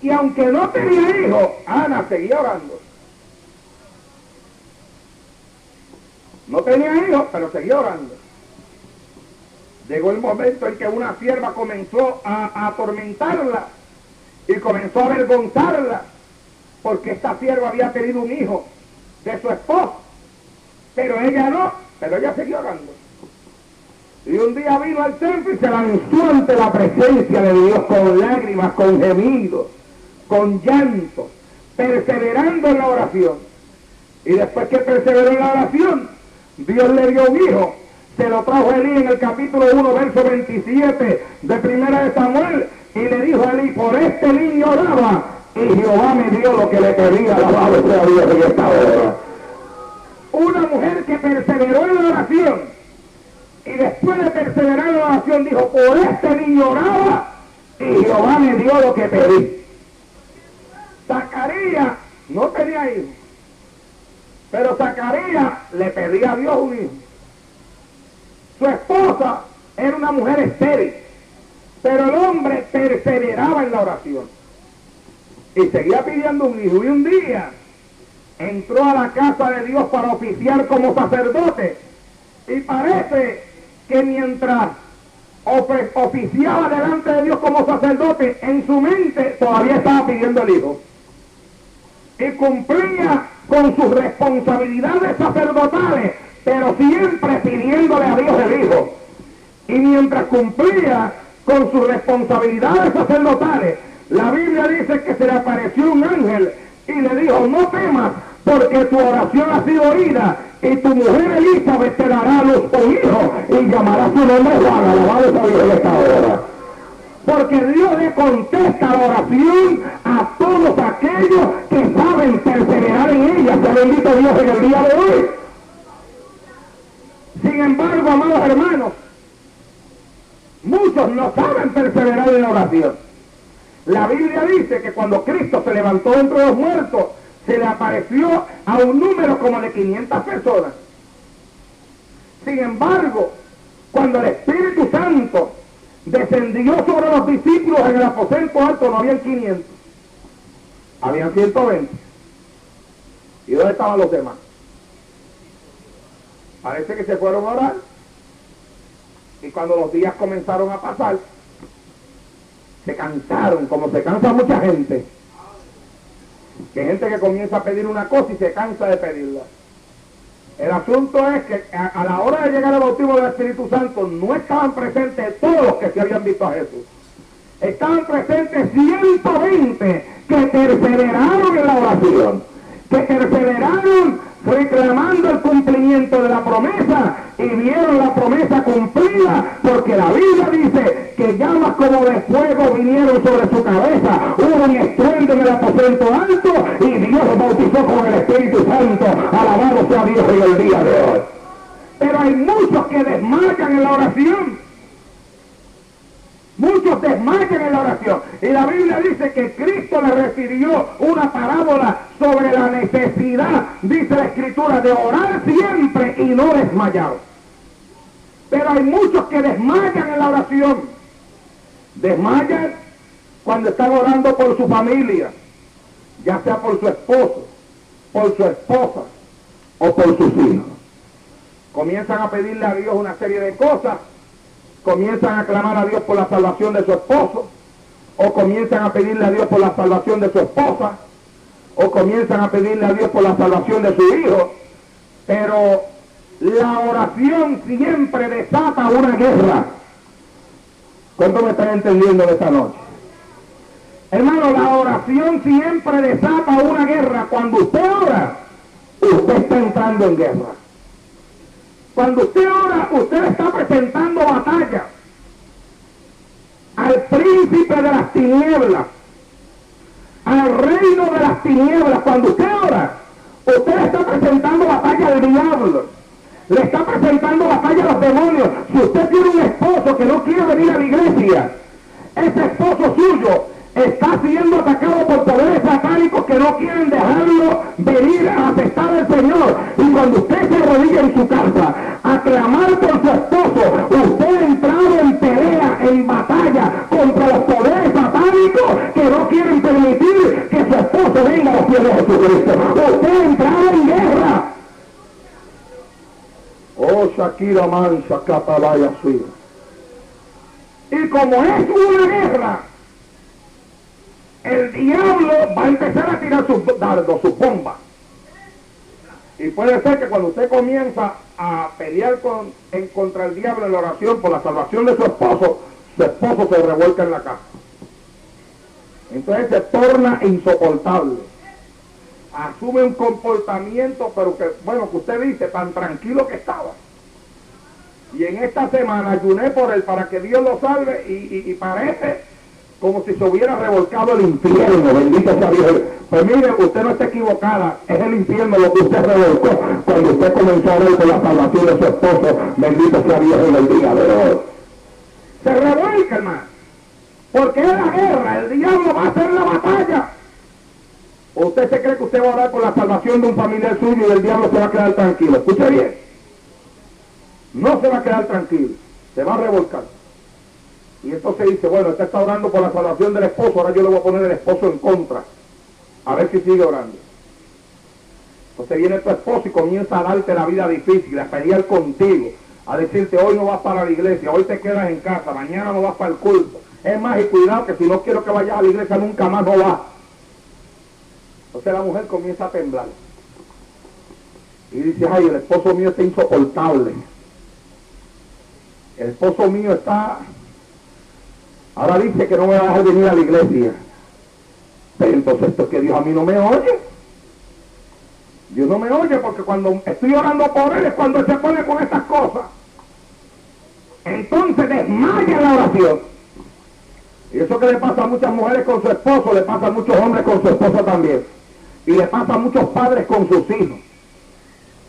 Y aunque no tenía hijos, Ana seguía orando. No tenía hijos, pero seguía orando. Llegó el momento en que una sierva comenzó a atormentarla y comenzó a avergonzarla, porque esta sierva había tenido un hijo de su esposo, pero ella no, pero ella seguía orando. Y un día vino al templo y se lanzó ante la presencia de Dios con lágrimas, con gemidos, con llanto, perseverando en la oración. Y después que perseveró en la oración, Dios le dio un hijo. Se lo trajo Elí en el capítulo 1, verso 27 de Primera de Samuel, y le dijo a Elí: por este niño oraba, y Jehová me dio lo que le pedía. Alabado sea Dios en esta hora. Una mujer que perseveró en la oración, y después de perseverar en la oración dijo: por este niño oraba, y Jehová me dio lo que pedí. Zacarías no tenía hijos, pero Zacarías le pedía a Dios un hijo. Su esposa era una mujer estéril, pero el hombre perseveraba en la oración y seguía pidiendo un hijo. Y un día entró a la casa de Dios para oficiar como sacerdote, y parece que mientras oficiaba delante de Dios como sacerdote, en su mente todavía estaba pidiendo el hijo, y cumplía con sus responsabilidades sacerdotales, pero siempre pidiéndole a Dios el hijo. Y mientras cumplía con sus responsabilidades sacerdotales, la Biblia dice que se le apareció un ángel y le dijo: no temas, porque tu oración ha sido oída, y tu mujer Elizabeth te dará a luz un hijo, y llamará su nombre Juan. Alabado sea Dios en esta hora. Porque Dios le contesta la oración a todos aquellos que saben perseverar en ella. Sea bendito Dios en el día de hoy. Sin embargo, amados hermanos, muchos no saben perseverar en la oración. La Biblia dice que cuando Cristo se levantó entre los muertos, se le apareció a un número como de 500 personas. Sin embargo, cuando el Espíritu Santo descendió sobre los discípulos en el aposento alto, no habían 500, habían 120. ¿Y dónde estaban los demás? Parece que se fueron a orar, y cuando los días comenzaron a pasar, se cansaron, como se cansa mucha gente. Que hay gente que comienza a pedir una cosa y se cansa de pedirla. El asunto es que a la hora de llegar al bautismo del Espíritu Santo no estaban presentes todos los que se habían visto a Jesús. Estaban presentes 120 que perseveraron en la oración, que perseveraron reclamando el cumplimiento de la promesa, y vieron la promesa cumplida, porque la Biblia dice que llamas como de fuego vinieron sobre su cabeza, hubo un estruendo en el aposento alto, y Dios los bautizó con el Espíritu Santo. Alabado sea Dios en el día de hoy. Pero hay muchos que desmayan en la oración. Muchos desmayan en la oración. Y la Biblia dice que Cristo le refirió una parábola sobre la necesidad, dice la Escritura, de orar siempre y no desmayar. Pero hay muchos que desmayan en la oración. Desmayan cuando están orando por su familia, ya sea por su esposo, por su esposa o por sus hijos. Comienzan a pedirle a Dios una serie de cosas. Comienzan a clamar a Dios por la salvación de su esposo, o comienzan a pedirle a Dios por la salvación de su esposa, o comienzan a pedirle a Dios por la salvación de su hijo, pero la oración siempre desata una guerra. ¿Cuánto me están entendiendo de esta noche? Hermano, la oración siempre desata una guerra. Cuando usted ora, usted está entrando en guerra. Cuando usted ora, usted está presentando batalla al príncipe de las tinieblas, al reino de las tinieblas. Cuando usted ora, usted está presentando batalla al diablo, le está presentando batalla a los demonios. Si usted tiene un esposo que no quiere venir a la iglesia, ese esposo suyo está siendo atacado por poderes satánicos que no quieren dejarlo venir a aceptar al Señor. Y cuando usted se arrodilla en su casa a clamar por su esposo, usted ha entrado en pelea, en batalla contra los poderes satánicos que no quieren permitir que su esposo venga a los pies de Jesucristo. Usted entrará en guerra. Oh, Shakira mancha, Catalaya suya. Y como es una guerra, el diablo va a empezar a tirar sus dardos, sus bombas. Y puede ser que cuando usted comienza a pelear contra el diablo en la oración por la salvación de su esposo se revuelca en la casa. Entonces se torna insoportable. Asume un comportamiento, pero que, bueno, que usted dice, tan tranquilo que estaba. Y en esta semana ayuné por él para que Dios lo salve y parece como si se hubiera revolcado el infierno, bendito sea Dios. Pues mire, usted no está equivocada, es el infierno lo que usted revolcó cuando usted comenzó a orar por la salvación de su esposo, bendito sea Dios en el día de hoy. Se revuelca, hermano, porque es la guerra, el diablo va a hacer la batalla. ¿O usted se cree que usted va a orar por la salvación de un familiar suyo y el diablo se va a quedar tranquilo? Escuche bien, no se va a quedar tranquilo, se va a revolcar. Y entonces dice, bueno, usted está orando por la salvación del esposo, ahora yo le voy a poner el esposo en contra, a ver si sigue orando. Entonces viene tu esposo y comienza a darte la vida difícil, a pelear contigo, a decirte, hoy no vas para la iglesia, hoy te quedas en casa, mañana no vas para el culto. Es más, y cuidado que si no quiero que vayas a la iglesia nunca más no vas. Entonces la mujer comienza a temblar. Y dice, ay, el esposo mío está insoportable. El esposo mío está... Ahora dice que no me va a dejar venir a la iglesia. Pero entonces esto es que Dios a mí no me oye. Dios no me oye porque cuando estoy orando por él es cuando él se pone con estas cosas. Entonces desmaya en la oración. Y eso que le pasa a muchas mujeres con su esposo, le pasa a muchos hombres con su esposa también. Y le pasa a muchos padres con sus hijos.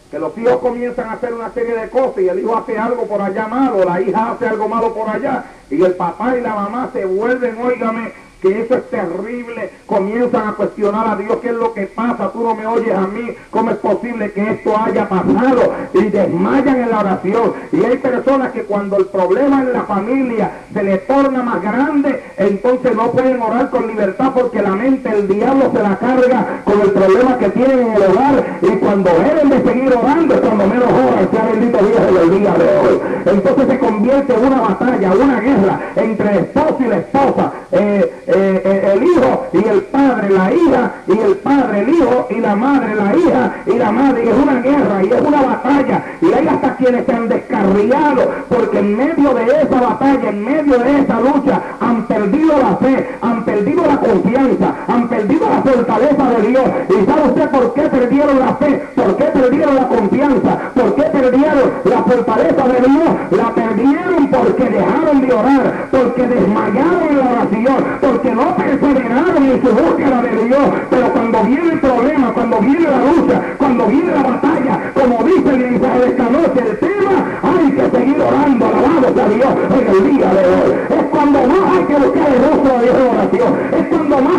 Que los hijos comienzan a hacer una serie de cosas y el hijo hace algo por allá malo, la hija hace algo malo por allá y el papá y la mamá se vuelven, óigame, que eso es terrible, comienzan a cuestionar a Dios, ¿qué es lo que pasa? Tú no me oyes a mí, ¿cómo es posible que esto haya pasado? Y desmayan en la oración. Y hay personas que cuando el problema en la familia se le torna más grande, entonces no pueden orar con libertad porque la mente, el diablo se la carga con el problema que tienen en el hogar, y cuando deben de seguir orando es cuando menos oran, sea bendito Dios en el día de hoy. Entonces se convierte en una batalla, una guerra entre el esposo y la esposa, el hijo y el padre, la hija y el padre, el hijo y la madre, la hija y la madre, y es una guerra y es una batalla, y hay hasta quienes se han descarriado porque en medio de esa batalla, en medio de esa lucha, han perdido la fe, han perdido la confianza, han perdido la fortaleza de Dios. ¿Y sabe usted por qué perdieron la fe? ¿Por qué perdieron la confianza? ¿Por qué perdieron la fortaleza de Dios? La perdieron porque dejaron de orar, porque desmayaron en la oración, porque no perseveraron en su búsqueda de Dios. Pero cuando viene el problema, cuando viene la lucha, cuando viene la batalla, como dice el mensaje de esta noche, el tema, hay que seguir orando, alabado a Dios en el día de hoy. Es cuando más hay que buscar el rostro de Dios en oración, es cuando más